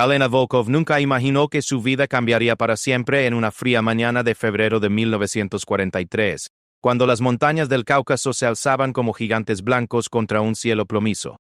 Elena Volkov nunca imaginó que su vida cambiaría para siempre en una fría mañana de febrero de 1943, cuando las montañas del Cáucaso se alzaban como gigantes blancos contra un cielo plomizo.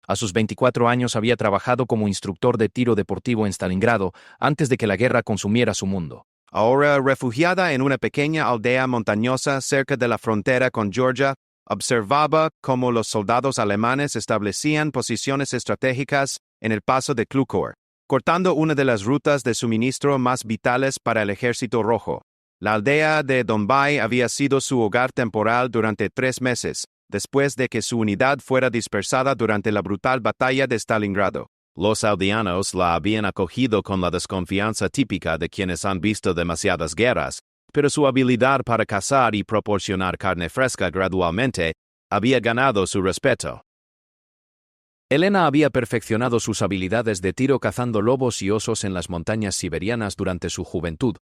A sus 24 años había trabajado como instructor de tiro deportivo en Stalingrado antes de que la guerra consumiera su mundo. Ahora, refugiada en una pequeña aldea montañosa cerca de la frontera con Georgia, observaba cómo los soldados alemanes establecían posiciones estratégicas en el paso de Klukor, cortando una de las rutas de suministro más vitales para el Ejército Rojo. La aldea de Donbay había sido su hogar temporal durante 3 meses, después de que su unidad fuera dispersada durante la brutal batalla de Stalingrado. Los aldeanos la habían acogido con la desconfianza típica de quienes han visto demasiadas guerras, pero su habilidad para cazar y proporcionar carne fresca gradualmente había ganado su respeto. Elena había perfeccionado sus habilidades de tiro cazando lobos y osos en las montañas siberianas durante su juventud,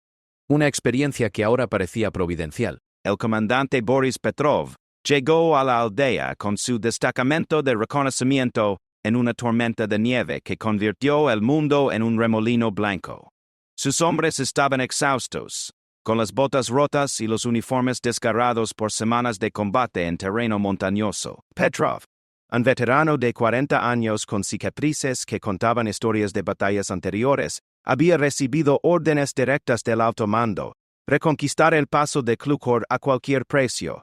una experiencia que ahora parecía providencial. El comandante Boris Petrov llegó a la aldea con su destacamento de reconocimiento en una tormenta de nieve que convirtió el mundo en un remolino blanco. Sus hombres estaban exhaustos, con las botas rotas y los uniformes desgarrados por semanas de combate en terreno montañoso. Petrov, un veterano de 40 años con cicatrices que contaban historias de batallas anteriores, había recibido órdenes directas del alto mando: reconquistar el paso de Klukor a cualquier precio.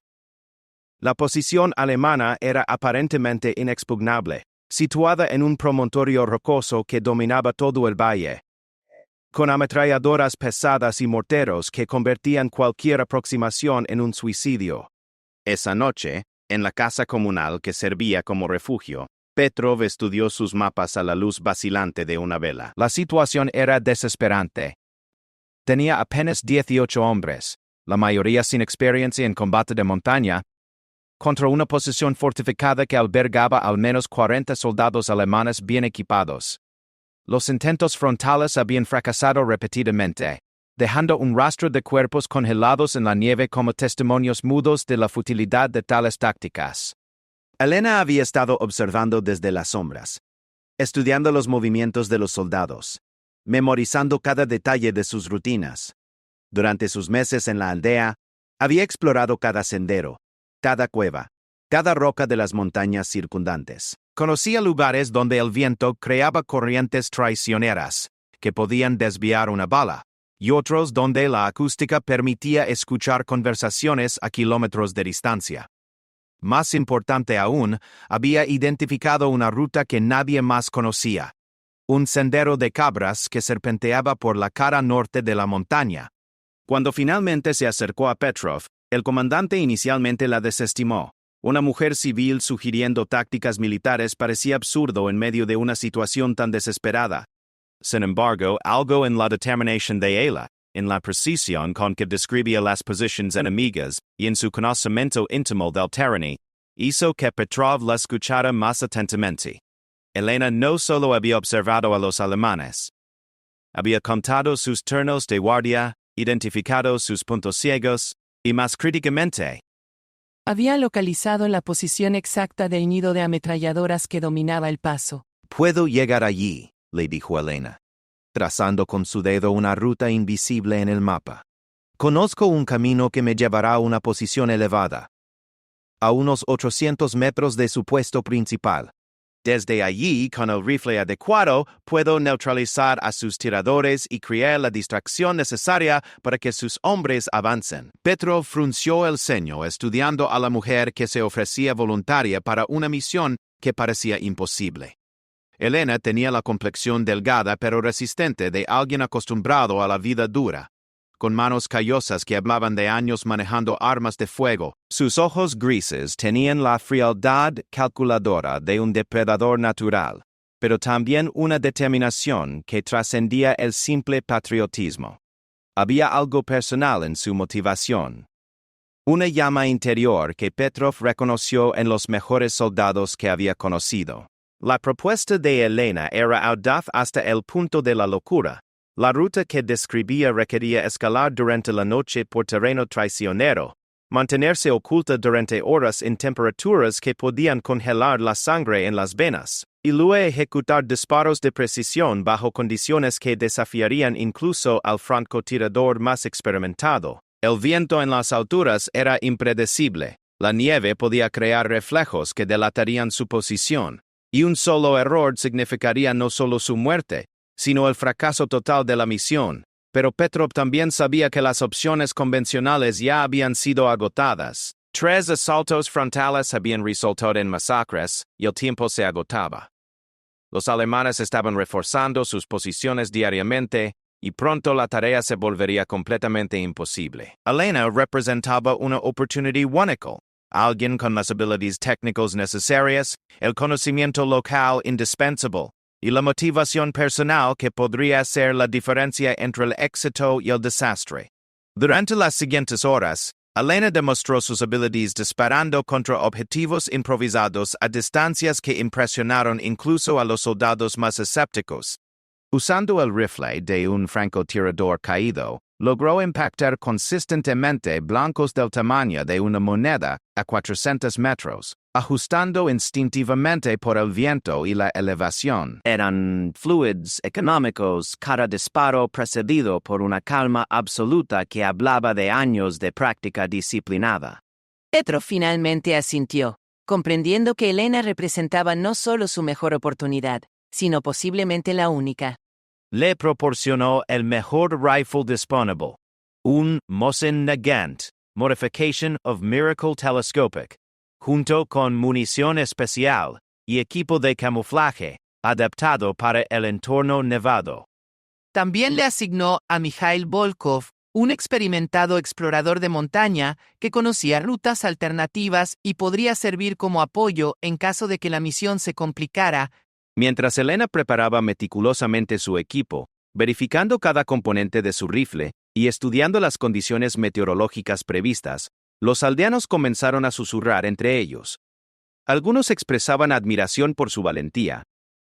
La posición alemana era aparentemente inexpugnable, situada en un promontorio rocoso que dominaba todo el valle, con ametralladoras pesadas y morteros que convertían cualquier aproximación en un suicidio. Esa noche, en la casa comunal que servía como refugio, Petrov estudió sus mapas a la luz vacilante de una vela. La situación era desesperante. Tenía apenas 18 hombres, la mayoría sin experiencia en combate de montaña, contra una posición fortificada que albergaba al menos 40 soldados alemanes bien equipados. Los intentos frontales habían fracasado repetidamente, dejando un rastro de cuerpos congelados en la nieve como testimonios mudos de la futilidad de tales tácticas. Elena había estado observando desde las sombras, estudiando los movimientos de los soldados, memorizando cada detalle de sus rutinas. Durante sus meses en la aldea, había explorado cada sendero, cada cueva, cada roca de las montañas circundantes. Conocía lugares donde el viento creaba corrientes traicioneras que podían desviar una bala, y otros donde la acústica permitía escuchar conversaciones a kilómetros de distancia. Más importante aún, había identificado una ruta que nadie más conocía: un sendero de cabras que serpenteaba por la cara norte de la montaña. Cuando finalmente se acercó a Petrov, el comandante inicialmente la desestimó. Una mujer civil sugiriendo tácticas militares parecía absurdo en medio de una situación tan desesperada. Sin embargo, algo en la determinación de ella, en la precisión con que describía las posiciones enemigas y en su conocimiento íntimo del terreno, hizo que Petrov la escuchara más atentamente. Elena no solo había observado a los alemanes, había contado sus turnos de guardia, identificado sus puntos ciegos, y más críticamente, había localizado la posición exacta del nido de ametralladoras que dominaba el paso. «Puedo llegar allí», le dijo Elena, trazando con su dedo una ruta invisible en el mapa. «Conozco un camino que me llevará a una posición elevada, a unos 800 metros de su puesto principal. Desde allí, con el rifle adecuado, puedo neutralizar a sus tiradores y crear la distracción necesaria para que sus hombres avancen». Petrov frunció el ceño estudiando a la mujer que se ofrecía voluntaria para una misión que parecía imposible. Elena tenía la complexión delgada pero resistente de alguien acostumbrado a la vida dura, con manos callosas que hablaban de años manejando armas de fuego. Sus ojos grises tenían la frialdad calculadora de un depredador natural, pero también una determinación que trascendía el simple patriotismo. Había algo personal en su motivación, una llama interior que Petrov reconoció en los mejores soldados que había conocido. La propuesta de Elena era audaz hasta el punto de la locura. La ruta que describía requería escalar durante la noche por terreno traicionero, mantenerse oculta durante horas en temperaturas que podían congelar la sangre en las venas, y luego ejecutar disparos de precisión bajo condiciones que desafiarían incluso al francotirador más experimentado. El viento en las alturas era impredecible. La nieve podía crear reflejos que delatarían su posición, y un solo error significaría no solo su muerte, sino el fracaso total de la misión. Pero Petrov también sabía que las opciones convencionales ya habían sido agotadas. 3 asaltos frontales habían resultado en masacres, y el tiempo se agotaba. Los alemanes estaban reforzando sus posiciones diariamente, y pronto la tarea se volvería completamente imposible. Elena representaba una oportunidad única. Alguien con las habilidades técnicas necesarias, el conocimiento local indispensable, y la motivación personal que podría hacer la diferencia entre el éxito y el desastre. Durante las siguientes horas, Elena demostró sus habilidades disparando contra objetivos improvisados a distancias que impresionaron incluso a los soldados más escépticos. Usando el rifle de un francotirador caído, logró impactar consistentemente blancos del tamaño de una moneda a 400 metros, ajustando instintivamente por el viento y la elevación. Eran fluids económicos, cada disparo precedido por una calma absoluta que hablaba de años de práctica disciplinada. Petrov finalmente asintió, comprendiendo que Elena representaba no solo su mejor oportunidad, sino posiblemente la única. Le proporcionó el mejor rifle disponible, un Mosin Nagant, Modification of Miracle Telescopic, junto con munición especial y equipo de camuflaje, adaptado para el entorno nevado. También le asignó a Mikhail Volkov, un experimentado explorador de montaña que conocía rutas alternativas y podría servir como apoyo en caso de que la misión se complicara. Mientras Elena preparaba meticulosamente su equipo, verificando cada componente de su rifle y estudiando las condiciones meteorológicas previstas, los aldeanos comenzaron a susurrar entre ellos. Algunos expresaban admiración por su valentía.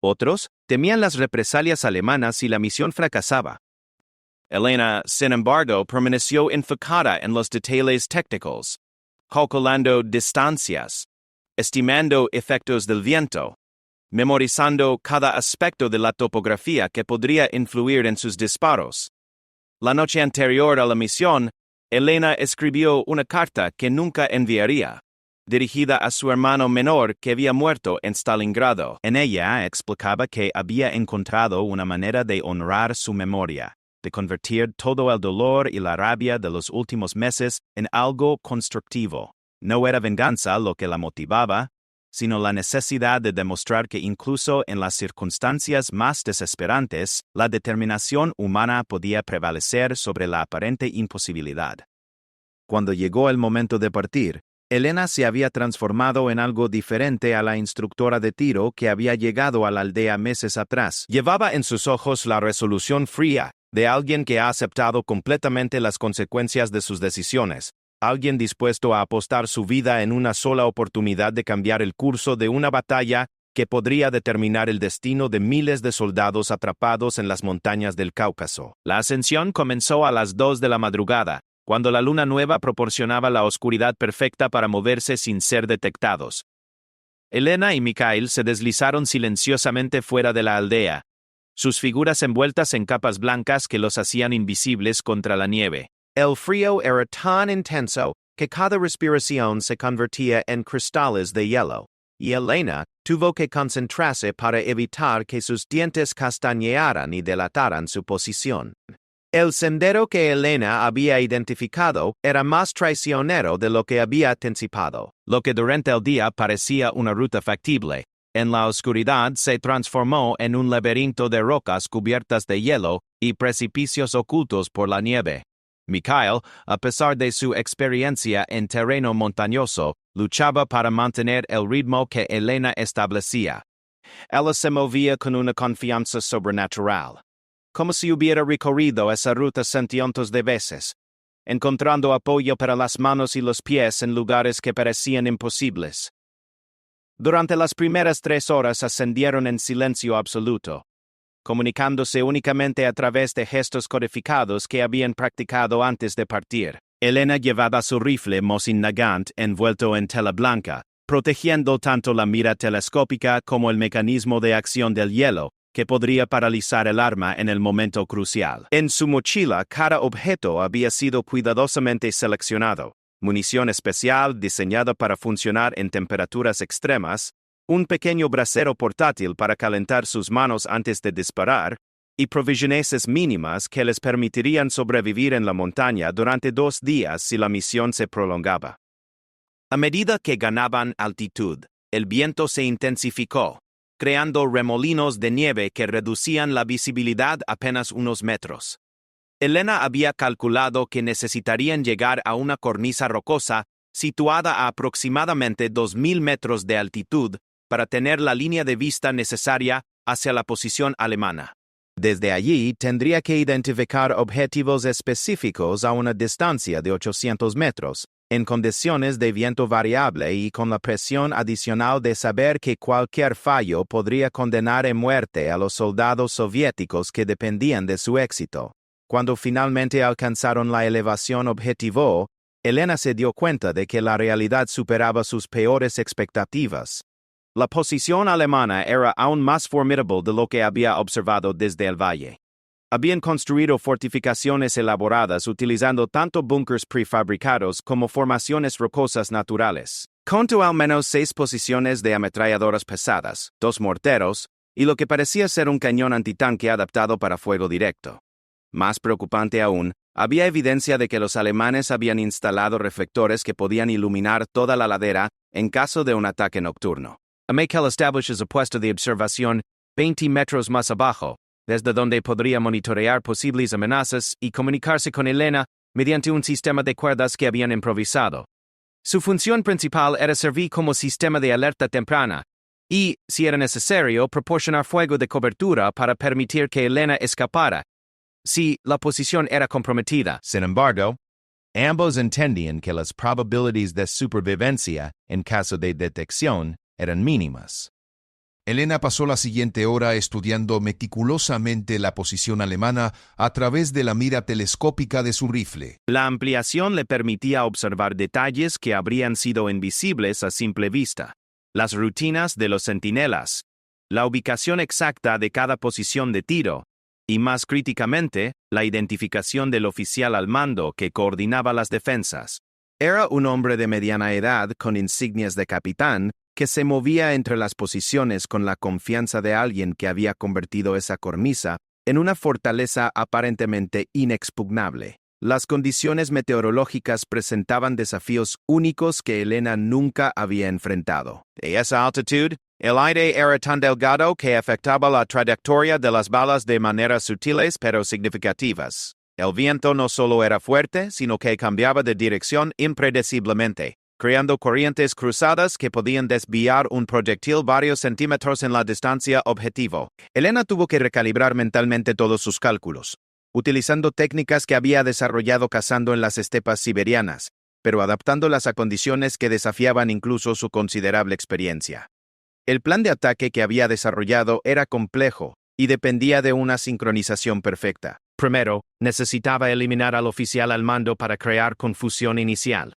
Otros temían las represalias alemanas si la misión fracasaba. Elena, sin embargo, permaneció enfocada en los detalles técnicos, calculando distancias, estimando efectos del viento, memorizando cada aspecto de la topografía que podría influir en sus disparos. La noche anterior a la misión, Elena escribió una carta que nunca enviaría, dirigida a su hermano menor que había muerto en Stalingrado. En ella explicaba que había encontrado una manera de honrar su memoria, de convertir todo el dolor y la rabia de los últimos meses en algo constructivo. No era venganza lo que la motivaba, sino la necesidad de demostrar que incluso en las circunstancias más desesperantes, la determinación humana podía prevalecer sobre la aparente imposibilidad. Cuando llegó el momento de partir, Elena se había transformado en algo diferente a la instructora de tiro que había llegado a la aldea meses atrás. Llevaba en sus ojos la resolución fría de alguien que ha aceptado completamente las consecuencias de sus decisiones. Alguien dispuesto a apostar su vida en una sola oportunidad de cambiar el curso de una batalla que podría determinar el destino de miles de soldados atrapados en las montañas del Cáucaso. La ascensión comenzó a las 2 de la madrugada, cuando la luna nueva proporcionaba la oscuridad perfecta para moverse sin ser detectados. Elena y Mikhail se deslizaron silenciosamente fuera de la aldea, sus figuras envueltas en capas blancas que los hacían invisibles contra la nieve. El frío era tan intenso que cada respiración se convertía en cristales de hielo, y Elena tuvo que concentrarse para evitar que sus dientes castañearan y delataran su posición. El sendero que Elena había identificado era más traicionero de lo que había anticipado. Lo que durante el día parecía una ruta factible, en la oscuridad se transformó en un laberinto de rocas cubiertas de hielo y precipicios ocultos por la nieve. Mikhail, a pesar de su experiencia en terreno montañoso, luchaba para mantener el ritmo que Elena establecía. Ella se movía con una confianza sobrenatural, como si hubiera recorrido esa ruta cientos de veces, encontrando apoyo para las manos y los pies en lugares que parecían imposibles. Durante las primeras 3 horas ascendieron en silencio absoluto, comunicándose únicamente a través de gestos codificados que habían practicado antes de partir. Elena llevaba su rifle Mosin Nagant envuelto en tela blanca, protegiendo tanto la mira telescópica como el mecanismo de acción del hielo, que podría paralizar el arma en el momento crucial. En su mochila, cada objeto había sido cuidadosamente seleccionado: munición especial diseñada para funcionar en temperaturas extremas, un pequeño brasero portátil para calentar sus manos antes de disparar, y provisiones mínimas que les permitirían sobrevivir en la montaña durante 2 días si la misión se prolongaba. A medida que ganaban altitud, el viento se intensificó, creando remolinos de nieve que reducían la visibilidad apenas unos metros. Elena había calculado que necesitarían llegar a una cornisa rocosa situada a aproximadamente 2.000 metros de altitud para tener la línea de vista necesaria hacia la posición alemana. Desde allí tendría que identificar objetivos específicos a una distancia de 800 metros, en condiciones de viento variable y con la presión adicional de saber que cualquier fallo podría condenar a muerte a los soldados soviéticos que dependían de su éxito. Cuando finalmente alcanzaron la elevación objetivo, Elena se dio cuenta de que la realidad superaba sus peores expectativas. La posición alemana era aún más formidable de lo que había observado desde el valle. Habían construido fortificaciones elaboradas utilizando tanto búnkers prefabricados como formaciones rocosas naturales. Contó al menos 6 posiciones de ametralladoras pesadas, 2 morteros, y lo que parecía ser un cañón antitanque adaptado para fuego directo. Más preocupante aún, había evidencia de que los alemanes habían instalado reflectores que podían iluminar toda la ladera en caso de un ataque nocturno. Meikel establishes a puesto de observación 20 metros más abajo, desde donde podría monitorear posibles amenazas y comunicarse con Elena mediante un sistema de cuerdas que habían improvisado. Su función principal era servir como sistema de alerta temprana y, si era necesario, proporcionar fuego de cobertura para permitir que Elena escapara si la posición era comprometida. Sin embargo, ambos entendían que las probabilidades de supervivencia en caso de detección eran mínimas. Elena pasó la siguiente hora estudiando meticulosamente la posición alemana a través de la mira telescópica de su rifle. La ampliación le permitía observar detalles que habrían sido invisibles a simple vista: las rutinas de los centinelas, la ubicación exacta de cada posición de tiro, y más críticamente, la identificación del oficial al mando que coordinaba las defensas. Era un hombre de mediana edad con insignias de capitán que se movía entre las posiciones con la confianza de alguien que había convertido esa cornisa en una fortaleza aparentemente inexpugnable. Las condiciones meteorológicas presentaban desafíos únicos que Elena nunca había enfrentado. A esa altitud, el aire era tan delgado que afectaba la trayectoria de las balas de maneras sutiles pero significativas. El viento no solo era fuerte, sino que cambiaba de dirección impredeciblemente, creando corrientes cruzadas que podían desviar un proyectil varios centímetros en la distancia objetivo. Elena tuvo que recalibrar mentalmente todos sus cálculos, utilizando técnicas que había desarrollado cazando en las estepas siberianas, pero adaptándolas a condiciones que desafiaban incluso su considerable experiencia. El plan de ataque que había desarrollado era complejo y dependía de una sincronización perfecta. Primero, necesitaba eliminar al oficial al mando para crear confusión inicial.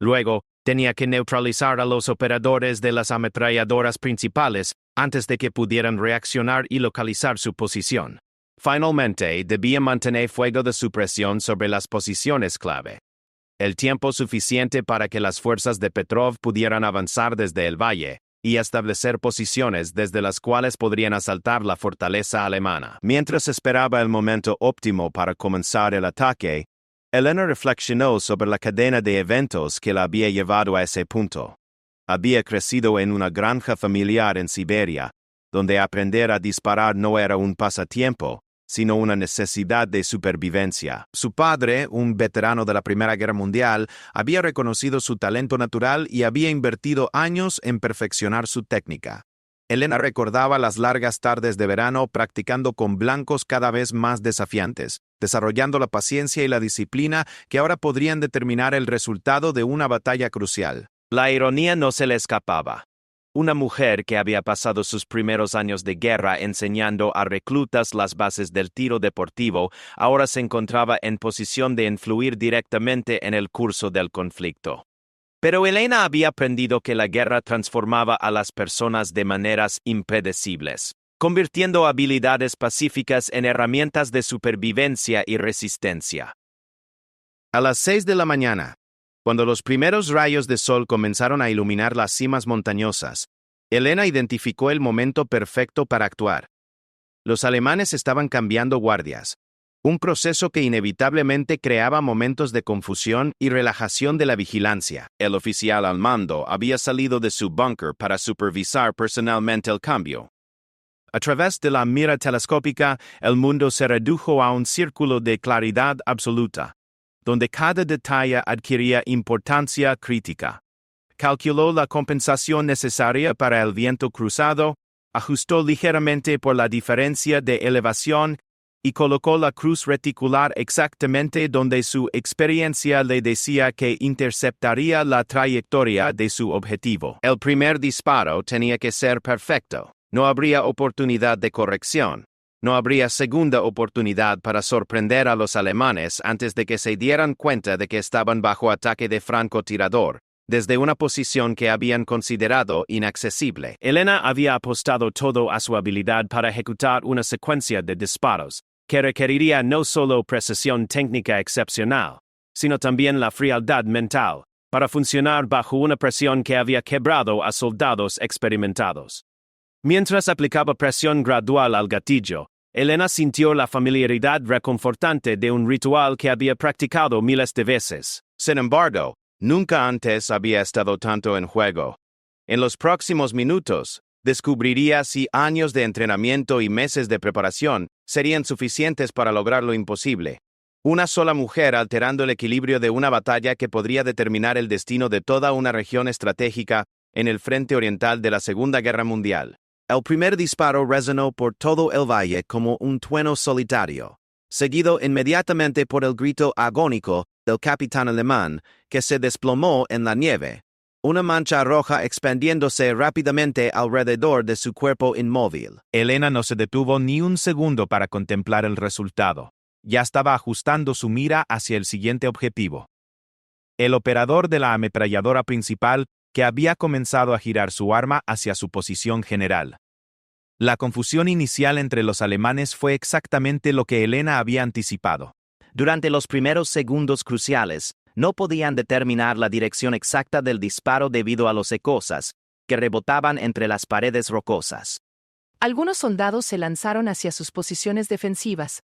Luego, tenía que neutralizar a los operadores de las ametralladoras principales antes de que pudieran reaccionar y localizar su posición. Finalmente, debía mantener fuego de supresión sobre las posiciones clave. El tiempo suficiente para que las fuerzas de Petrov pudieran avanzar desde el valle y establecer posiciones desde las cuales podrían asaltar la fortaleza alemana. Mientras esperaba el momento óptimo para comenzar el ataque, Elena reflexionó sobre la cadena de eventos que la había llevado a ese punto. Había crecido en una granja familiar en Siberia, donde aprender a disparar no era un pasatiempo, sino una necesidad de supervivencia. Su padre, un veterano de la Primera Guerra Mundial, había reconocido su talento natural y había invertido años en perfeccionar su técnica. Elena recordaba las largas tardes de verano practicando con blancos cada vez más desafiantes, desarrollando la paciencia y la disciplina que ahora podrían determinar el resultado de una batalla crucial. La ironía no se le escapaba. Una mujer que había pasado sus primeros años de guerra enseñando a reclutas las bases del tiro deportivo, ahora se encontraba en posición de influir directamente en el curso del conflicto. Pero Elena había aprendido que la guerra transformaba a las personas de maneras impredecibles, convirtiendo habilidades pacíficas en herramientas de supervivencia y resistencia. A las 6 de la mañana, cuando los primeros rayos de sol comenzaron a iluminar las cimas montañosas, Elena identificó el momento perfecto para actuar. Los alemanes estaban cambiando guardias, un proceso que inevitablemente creaba momentos de confusión y relajación de la vigilancia. El oficial al mando había salido de su búnker para supervisar personalmente el cambio. A través de la mira telescópica, el mundo se redujo a un círculo de claridad absoluta, donde cada detalle adquiría importancia crítica. Calculó la compensación necesaria para el viento cruzado, ajustó ligeramente por la diferencia de elevación y colocó la cruz reticular exactamente donde su experiencia le decía que interceptaría la trayectoria de su objetivo. El primer disparo tenía que ser perfecto. No habría oportunidad de corrección. No habría segunda oportunidad para sorprender a los alemanes antes de que se dieran cuenta de que estaban bajo ataque de francotirador, desde una posición que habían considerado inaccesible. Elena había apostado todo a su habilidad para ejecutar una secuencia de disparos, que requeriría no solo precisión técnica excepcional, sino también la frialdad mental, para funcionar bajo una presión que había quebrado a soldados experimentados. Mientras aplicaba presión gradual al gatillo, Elena sintió la familiaridad reconfortante de un ritual que había practicado miles de veces. Sin embargo, nunca antes había estado tanto en juego. En los próximos minutos, descubriría si años de entrenamiento y meses de preparación serían suficientes para lograr lo imposible. Una sola mujer alterando el equilibrio de una batalla que podría determinar el destino de toda una región estratégica en el frente oriental de la Segunda Guerra Mundial. El primer disparo resonó por todo el valle como un trueno solitario, seguido inmediatamente por el grito agónico del capitán alemán, que se desplomó en la nieve, una mancha roja expandiéndose rápidamente alrededor de su cuerpo inmóvil. Elena no se detuvo ni un segundo para contemplar el resultado. Ya estaba ajustando su mira hacia el siguiente objetivo. El operador de la ametralladora principal, que había comenzado a girar su arma hacia su posición general. La confusión inicial entre los alemanes fue exactamente lo que Elena había anticipado. Durante los primeros segundos cruciales, no podían determinar la dirección exacta del disparo debido a los ecosas, que rebotaban entre las paredes rocosas. Algunos soldados se lanzaron hacia sus posiciones defensivas.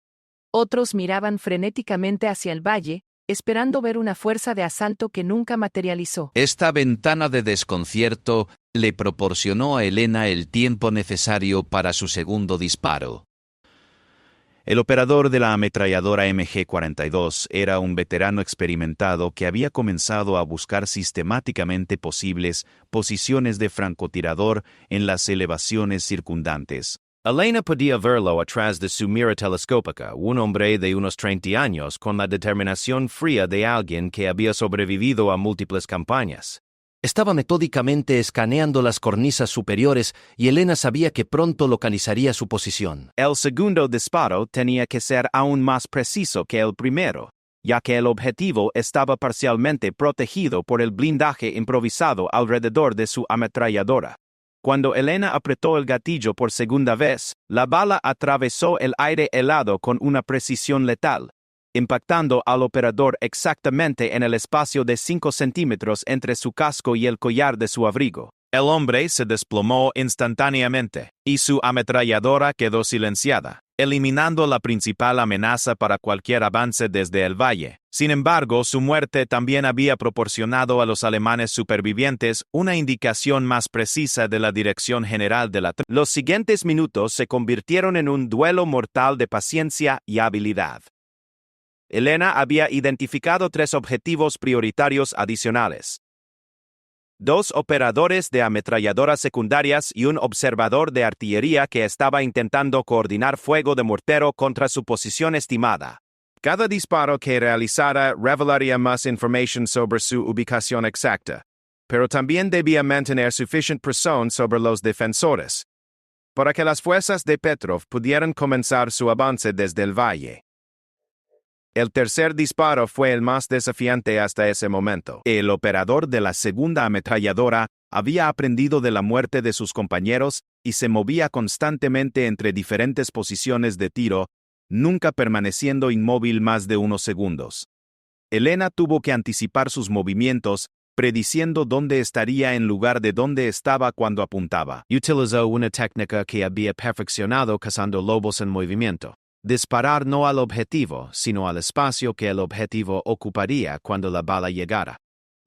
Otros miraban frenéticamente hacia el valle, esperando ver una fuerza de asalto que nunca materializó. Esta ventana de desconcierto le proporcionó a Elena el tiempo necesario para su segundo disparo. El operador de la ametralladora MG-42 era un veterano experimentado que había comenzado a buscar sistemáticamente posibles posiciones de francotirador en las elevaciones circundantes. Elena podía verlo atrás de su mira telescópica, un hombre de unos 30 años con la determinación fría de alguien que había sobrevivido a múltiples campañas. Estaba metódicamente escaneando las cornisas superiores y Elena sabía que pronto localizaría su posición. El segundo disparo tenía que ser aún más preciso que el primero, ya que el objetivo estaba parcialmente protegido por el blindaje improvisado alrededor de su ametralladora. Cuando Elena apretó el gatillo por segunda vez, la bala atravesó el aire helado con una precisión letal, impactando al operador exactamente en el espacio de 5 centímetros entre su casco y el collar de su abrigo. El hombre se desplomó instantáneamente, y su ametralladora quedó silenciada, eliminando la principal amenaza para cualquier avance desde el valle. Sin embargo, su muerte también había proporcionado a los alemanes supervivientes una indicación más precisa de la dirección general de la tropa. Los siguientes minutos se convirtieron en un duelo mortal de paciencia y habilidad. Elena había identificado 3 objetivos prioritarios adicionales: 2 operadores de ametralladoras secundarias y un observador de artillería que estaba intentando coordinar fuego de mortero contra su posición estimada. Cada disparo que realizara revelaría más información sobre su ubicación exacta, pero también debía mantener suficiente presión sobre los defensores para que las fuerzas de Petrov pudieran comenzar su avance desde el valle. El tercer disparo fue el más desafiante hasta ese momento. El operador de la segunda ametralladora había aprendido de la muerte de sus compañeros y se movía constantemente entre diferentes posiciones de tiro, nunca permaneciendo inmóvil más de unos segundos. Elena tuvo que anticipar sus movimientos, prediciendo dónde estaría en lugar de dónde estaba cuando apuntaba. Utilizó una técnica que había perfeccionado cazando lobos en movimiento. Disparar no al objetivo, sino al espacio que el objetivo ocuparía cuando la bala llegara.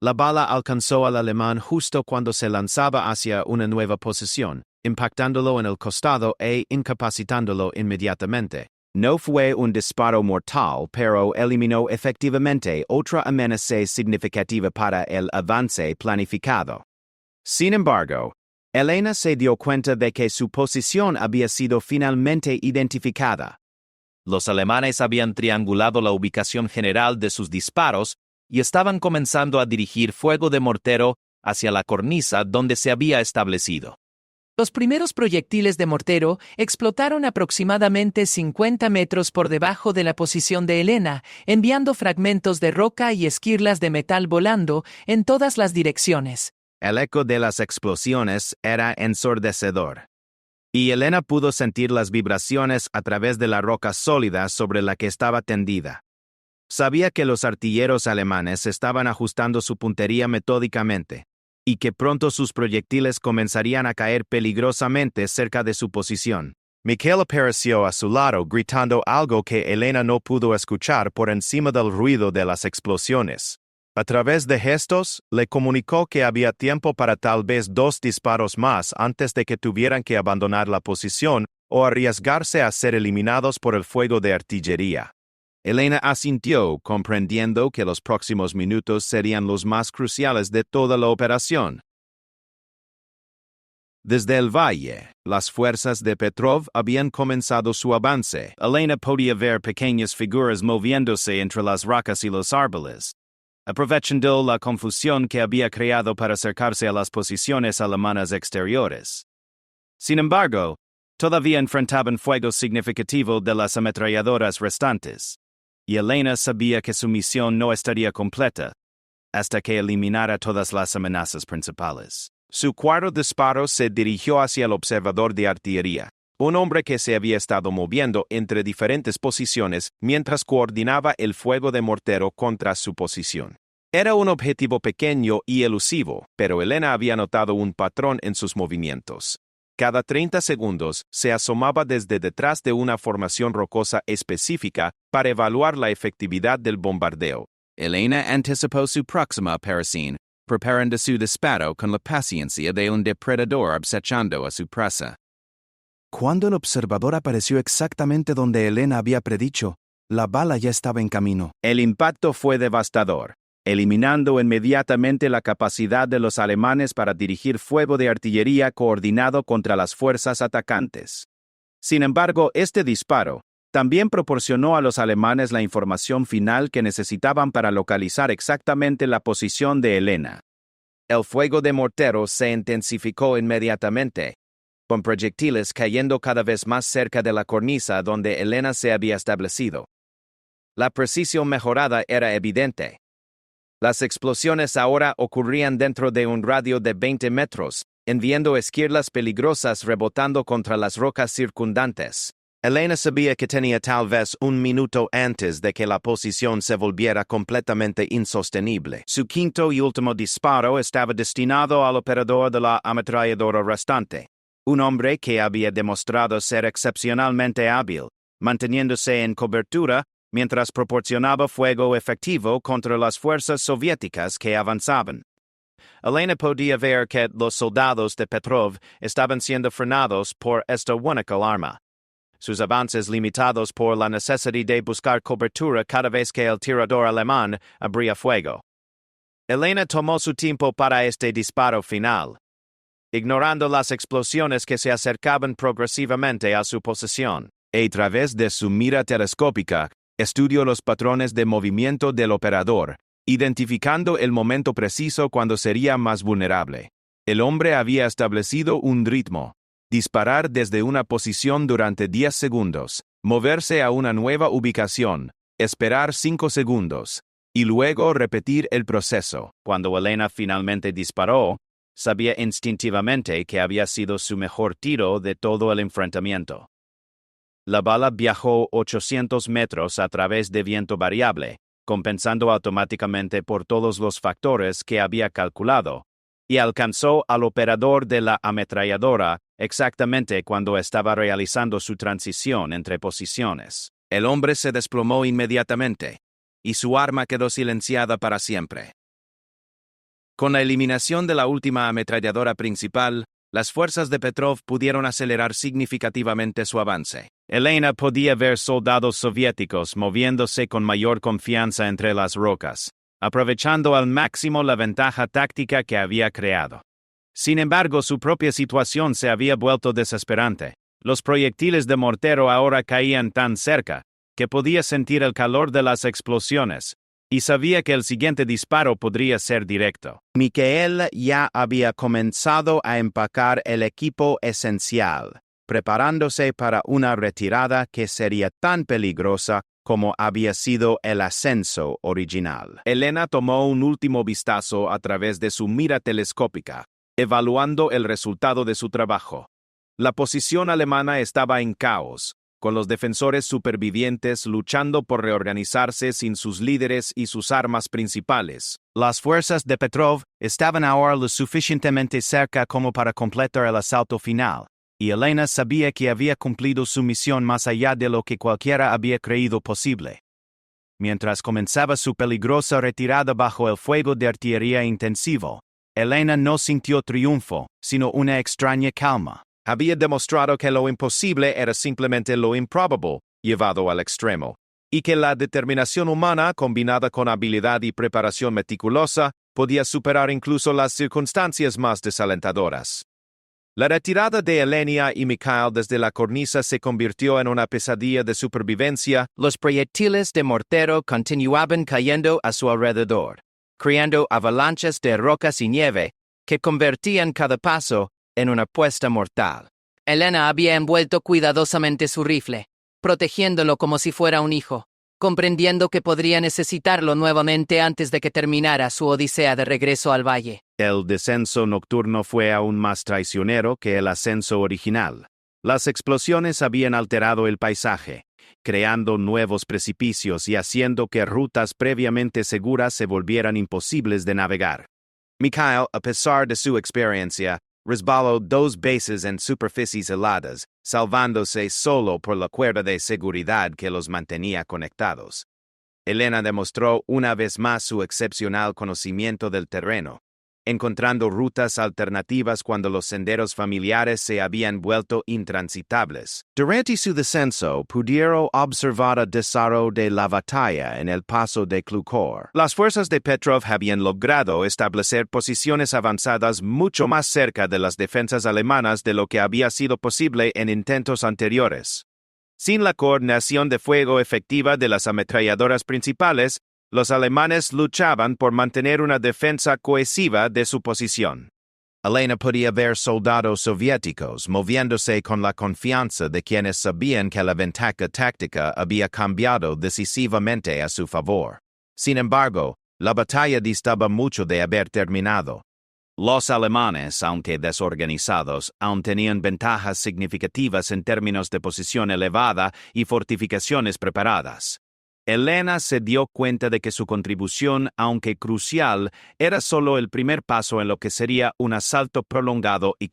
La bala alcanzó al alemán justo cuando se lanzaba hacia una nueva posición, impactándolo en el costado e incapacitándolo inmediatamente. No fue un disparo mortal, pero eliminó efectivamente otra amenaza significativa para el avance planificado. Sin embargo, Elena se dio cuenta de que su posición había sido finalmente identificada. Los alemanes habían triangulado la ubicación general de sus disparos y estaban comenzando a dirigir fuego de mortero hacia la cornisa donde se había establecido. Los primeros proyectiles de mortero explotaron aproximadamente 50 metros por debajo de la posición de Elena, enviando fragmentos de roca y esquirlas de metal volando en todas las direcciones. El eco de las explosiones era ensordecedor, y Elena pudo sentir las vibraciones a través de la roca sólida sobre la que estaba tendida. Sabía que los artilleros alemanes estaban ajustando su puntería metódicamente, y que pronto sus proyectiles comenzarían a caer peligrosamente cerca de su posición. Mikhail apareció a su lado gritando algo que Elena no pudo escuchar por encima del ruido de las explosiones. A través de gestos, le comunicó que había tiempo para tal vez 2 disparos más antes de que tuvieran que abandonar la posición o arriesgarse a ser eliminados por el fuego de artillería. Elena asintió, comprendiendo que los próximos minutos serían los más cruciales de toda la operación. Desde el valle, las fuerzas de Petrov habían comenzado su avance. Elena podía ver pequeñas figuras moviéndose entre las rocas y los árboles, aprovechando la confusión que había creado para acercarse a las posiciones alemanas exteriores. Sin embargo, todavía enfrentaban fuego significativo de las ametralladoras restantes, y Elena sabía que su misión no estaría completa hasta que eliminara todas las amenazas principales. Su cuarto disparo se dirigió hacia el observador de artillería, un hombre que se había estado moviendo entre diferentes posiciones mientras coordinaba el fuego de mortero contra su posición. Era un objetivo pequeño y elusivo, pero Elena había notado un patrón en sus movimientos. Cada 30 segundos se asomaba desde detrás de una formación rocosa específica para evaluar la efectividad del bombardeo. Elena anticipó su próxima aparición, preparando su disparo con la paciencia de un depredador acechando a su presa. Cuando el observador apareció exactamente donde Elena había predicho, la bala ya estaba en camino. El impacto fue devastador, eliminando inmediatamente la capacidad de los alemanes para dirigir fuego de artillería coordinado contra las fuerzas atacantes. Sin embargo, este disparo también proporcionó a los alemanes la información final que necesitaban para localizar exactamente la posición de Elena. El fuego de mortero se intensificó inmediatamente, con proyectiles cayendo cada vez más cerca de la cornisa donde Elena se había establecido. La precisión mejorada era evidente. Las explosiones ahora ocurrían dentro de un radio de 20 metros, enviando esquirlas peligrosas rebotando contra las rocas circundantes. Elena sabía que tenía tal vez un minuto antes de que la posición se volviera completamente insostenible. Su quinto y último disparo estaba destinado al operador de la ametralladora restante, un hombre que había demostrado ser excepcionalmente hábil, manteniéndose en cobertura mientras proporcionaba fuego efectivo contra las fuerzas soviéticas que avanzaban. Elena podía ver que los soldados de Petrov estaban siendo frenados por esta única arma. Sus avances limitados por la necesidad de buscar cobertura cada vez que el tirador alemán abría fuego. Elena tomó su tiempo para este disparo final, ignorando las explosiones que se acercaban progresivamente a su posición. A través de su mira telescópica, estudió los patrones de movimiento del operador, identificando el momento preciso cuando sería más vulnerable. El hombre había establecido un ritmo: disparar desde una posición durante 10 segundos, moverse a una nueva ubicación, esperar 5 segundos, y luego repetir el proceso. Cuando Elena finalmente disparó, sabía instintivamente que había sido su mejor tiro de todo el enfrentamiento. La bala viajó 800 metros a través de viento variable, compensando automáticamente por todos los factores que había calculado, y alcanzó al operador de la ametralladora exactamente cuando estaba realizando su transición entre posiciones. El hombre se desplomó inmediatamente, y su arma quedó silenciada para siempre. Con la eliminación de la última ametralladora principal, las fuerzas de Petrov pudieron acelerar significativamente su avance. Elena podía ver soldados soviéticos moviéndose con mayor confianza entre las rocas, aprovechando al máximo la ventaja táctica que había creado. Sin embargo, su propia situación se había vuelto desesperante. Los proyectiles de mortero ahora caían tan cerca que podía sentir el calor de las explosiones, y sabía que el siguiente disparo podría ser directo. Mikhail ya había comenzado a empacar el equipo esencial, preparándose para una retirada que sería tan peligrosa como había sido el ascenso original. Elena tomó un último vistazo a través de su mira telescópica, evaluando el resultado de su trabajo. La posición alemana estaba en caos, con los defensores supervivientes luchando por reorganizarse sin sus líderes y sus armas principales. Las fuerzas de Petrov estaban ahora lo suficientemente cerca como para completar el asalto final, y Elena sabía que había cumplido su misión más allá de lo que cualquiera había creído posible. Mientras comenzaba su peligrosa retirada bajo el fuego de artillería intensivo, Elena no sintió triunfo, sino una extraña calma. Había demostrado que lo imposible era simplemente lo improbable, llevado al extremo, y que la determinación humana, combinada con habilidad y preparación meticulosa, podía superar incluso las circunstancias más desalentadoras. La retirada de Elena y Mikhail desde la cornisa se convirtió en una pesadilla de supervivencia. Los proyectiles de mortero continuaban cayendo a su alrededor, creando avalanchas de rocas y nieve que convertían cada paso en una apuesta mortal. Elena había envuelto cuidadosamente su rifle, protegiéndolo como si fuera un hijo, comprendiendo que podría necesitarlo nuevamente antes de que terminara su odisea de regreso al valle. El descenso nocturno fue aún más traicionero que el ascenso original. Las explosiones habían alterado el paisaje, creando nuevos precipicios y haciendo que rutas previamente seguras se volvieran imposibles de navegar. Mikhail, a pesar de su experiencia, resbaló 2 veces en superficies heladas, salvándose solo por la cuerda de seguridad que los mantenía conectados. Elena demostró una vez más su excepcional conocimiento del terreno, encontrando rutas alternativas cuando los senderos familiares se habían vuelto intransitables. Durante su descenso, pudieron observar el desarrollo de la batalla en el paso de Klukor. Las fuerzas de Petrov habían logrado establecer posiciones avanzadas mucho más cerca de las defensas alemanas de lo que había sido posible en intentos anteriores. Sin la coordinación de fuego efectiva de las ametralladoras principales, los alemanes luchaban por mantener una defensa cohesiva de su posición. Elena podía ver soldados soviéticos moviéndose con la confianza de quienes sabían que la ventaja táctica había cambiado decisivamente a su favor. Sin embargo, la batalla distaba mucho de haber terminado. Los alemanes, aunque desorganizados, aún tenían ventajas significativas en términos de posición elevada y fortificaciones preparadas. Elena se dio cuenta de que su contribución, aunque crucial, era solo el primer paso en lo que sería un asalto prolongado y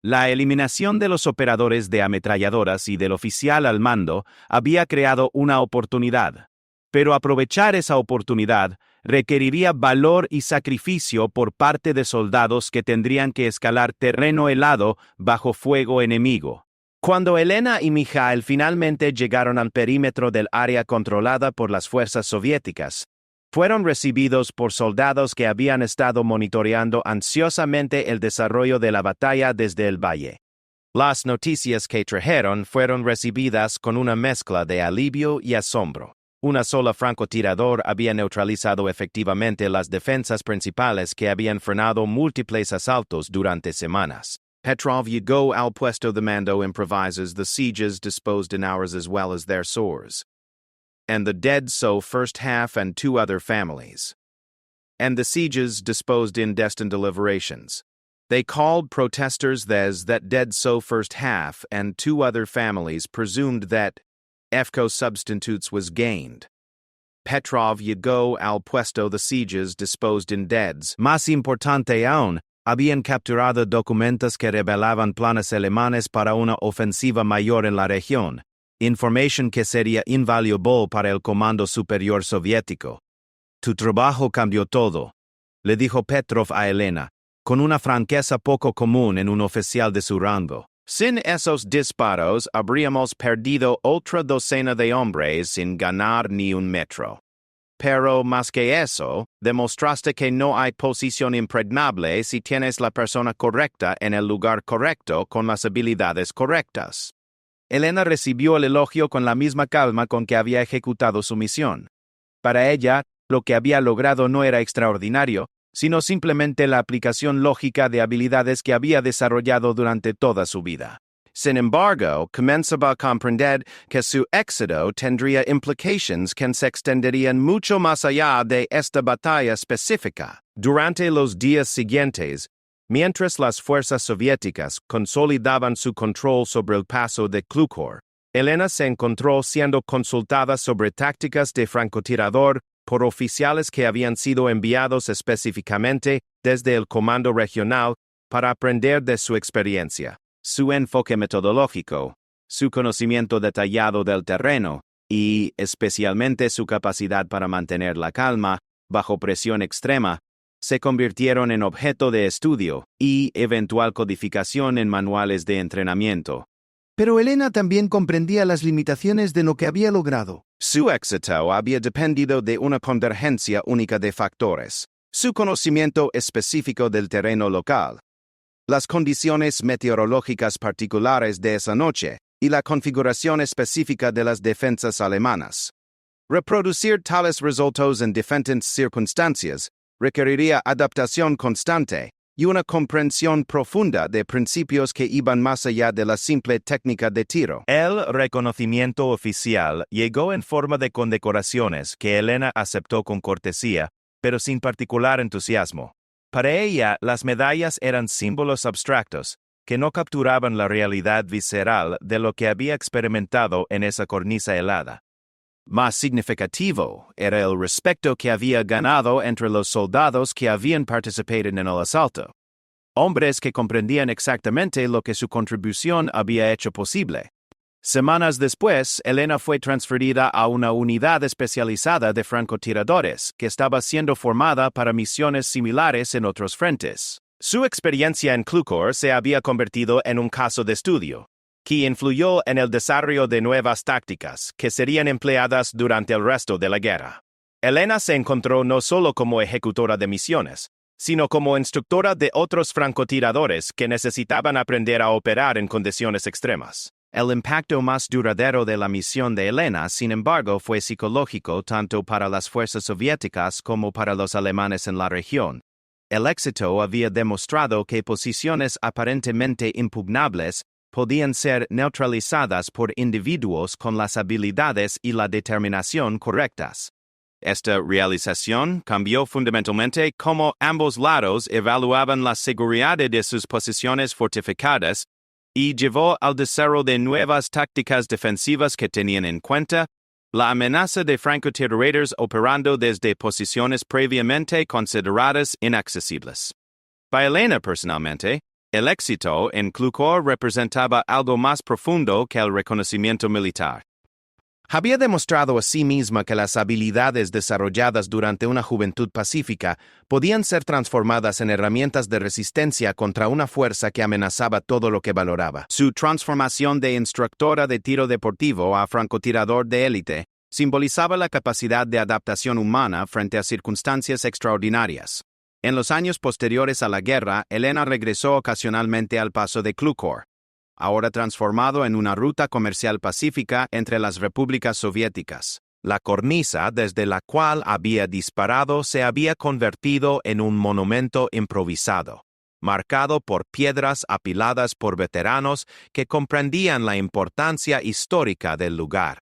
la eliminación de los operadores de ametralladoras y del oficial al mando había creado una oportunidad. Pero aprovechar esa oportunidad requeriría valor y sacrificio por parte de soldados que tendrían que escalar terreno helado bajo fuego enemigo. Cuando Elena y Mikhail finalmente llegaron al perímetro del área controlada por las fuerzas soviéticas, fueron recibidos por soldados que habían estado monitoreando ansiosamente el desarrollo de la batalla desde el valle. Las noticias que trajeron fueron recibidas con una mezcla de alivio y asombro. Una sola francotirador había neutralizado efectivamente las defensas principales que habían frenado múltiples asaltos durante semanas. Petrov llegó al puesto de mando improvisos the sieges disposed in hours as well as their sores. and the dead so first half and 2 other families. And the sieges disposed in destined deliberations. They called protesters thes that dead so first half and 2 other families presumed that EFCO substitutes was gained. Petrov llegó al puesto de sieges disposed in deads. Más importante aún, habían capturado documentos que revelaban planes alemanes para una ofensiva mayor en la región, información que sería invaluable para el Comando Superior Soviético. Tu trabajo cambió todo, le dijo Petrov a Elena, con una franqueza poco común en un oficial de su rango. Sin esos disparos habríamos perdido otra docena de hombres sin ganar ni un metro. Pero más que eso, demostraste que no hay posición impregnable si tienes la persona correcta en el lugar correcto con las habilidades correctas. Elena recibió el elogio con la misma calma con que había ejecutado su misión. Para ella, lo que había logrado no era extraordinario, sino simplemente la aplicación lógica de habilidades que había desarrollado durante toda su vida. Sin embargo, comenzaba a comprender que su éxito tendría implicaciones que se extenderían mucho más allá de esta batalla específica. Durante los días siguientes, mientras las fuerzas soviéticas consolidaban su control sobre el paso de Klukor, Elena se encontró siendo consultada sobre tácticas de francotirador por oficiales que habían sido enviados específicamente desde el Comando Regional para aprender de su experiencia, su enfoque metodológico, su conocimiento detallado del terreno y, especialmente, su capacidad para mantener la calma bajo presión extrema, se convirtieron en objeto de estudio y eventual codificación en manuales de entrenamiento. Pero Elena también comprendía las limitaciones de lo que había logrado. Su éxito había dependido de una convergencia única de factores: su conocimiento específico del terreno local, las condiciones meteorológicas particulares de esa noche y la configuración específica de las defensas alemanas. Reproducir tales resultados en diferentes circunstancias requeriría adaptación constante y una comprensión profunda de principios que iban más allá de la simple técnica de tiro. El reconocimiento oficial llegó en forma de condecoraciones que Elena aceptó con cortesía, pero sin particular entusiasmo. Para ella, las medallas eran símbolos abstractos, que no capturaban la realidad visceral de lo que había experimentado en esa cornisa helada. Más significativo era el respeto que había ganado entre los soldados que habían participado en el asalto. Hombres que comprendían exactamente lo que su contribución había hecho posible. Semanas después, Elena fue transferida a una unidad especializada de francotiradores que estaba siendo formada para misiones similares en otros frentes. Su experiencia en Klukor se había convertido en un caso de estudio, que influyó en el desarrollo de nuevas tácticas que serían empleadas durante el resto de la guerra. Elena se encontró no solo como ejecutora de misiones, sino como instructora de otros francotiradores que necesitaban aprender a operar en condiciones extremas. El impacto más duradero de la misión de Elena, sin embargo, fue psicológico tanto para las fuerzas soviéticas como para los alemanes en la región. El éxito había demostrado que posiciones aparentemente impugnables podían ser neutralizadas por individuos con las habilidades y la determinación correctas. Esta realización cambió fundamentalmente cómo ambos lados evaluaban la seguridad de sus posiciones fortificadas y llevó al desarrollo de nuevas tácticas defensivas que tenían en cuenta la amenaza de francotiradores operando desde posiciones previamente consideradas inaccesibles. Para Elena personalmente, el éxito en Klukor representaba algo más profundo que el reconocimiento militar. Había demostrado a sí misma que las habilidades desarrolladas durante una juventud pacífica podían ser transformadas en herramientas de resistencia contra una fuerza que amenazaba todo lo que valoraba. Su transformación de instructora de tiro deportivo a francotirador de élite simbolizaba la capacidad de adaptación humana frente a circunstancias extraordinarias. En los años posteriores a la guerra, Elena regresó ocasionalmente al paso de Klukor, ahora transformado en una ruta comercial pacífica entre las repúblicas soviéticas. La cornisa desde la cual había disparado se había convertido en un monumento improvisado, marcado por piedras apiladas por veteranos que comprendían la importancia histórica del lugar.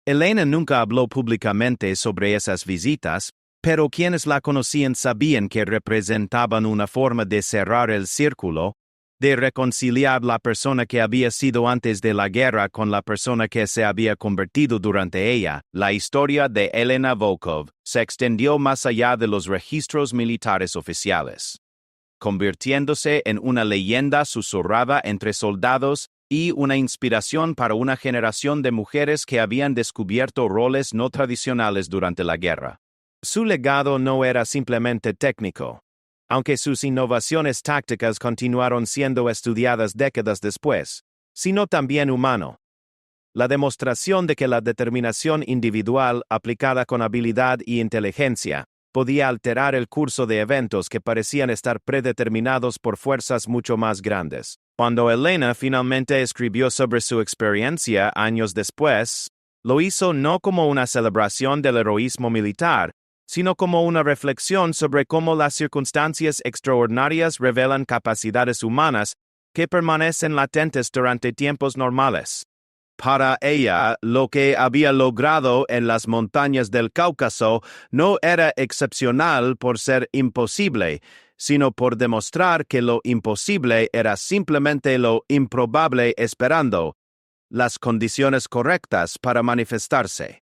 Elena nunca habló públicamente sobre esas visitas, pero quienes la conocían sabían que representaban una forma de cerrar el círculo, de reconciliar la persona que había sido antes de la guerra con la persona que se había convertido durante ella. La historia de Elena Volkov se extendió más allá de los registros militares oficiales, convirtiéndose en una leyenda susurrada entre soldados y una inspiración para una generación de mujeres que habían descubierto roles no tradicionales durante la guerra. Su legado no era simplemente técnico, aunque sus innovaciones tácticas continuaron siendo estudiadas décadas después, sino también humano. La demostración de que la determinación individual aplicada con habilidad y inteligencia podía alterar el curso de eventos que parecían estar predeterminados por fuerzas mucho más grandes. Cuando Elena finalmente escribió sobre su experiencia años después, lo hizo no como una celebración del heroísmo militar, sino como una reflexión sobre cómo las circunstancias extraordinarias revelan capacidades humanas que permanecen latentes durante tiempos normales. Para ella, lo que había logrado en las montañas del Cáucaso no era excepcional por ser imposible, sino por demostrar que lo imposible era simplemente lo improbable esperando las condiciones correctas para manifestarse.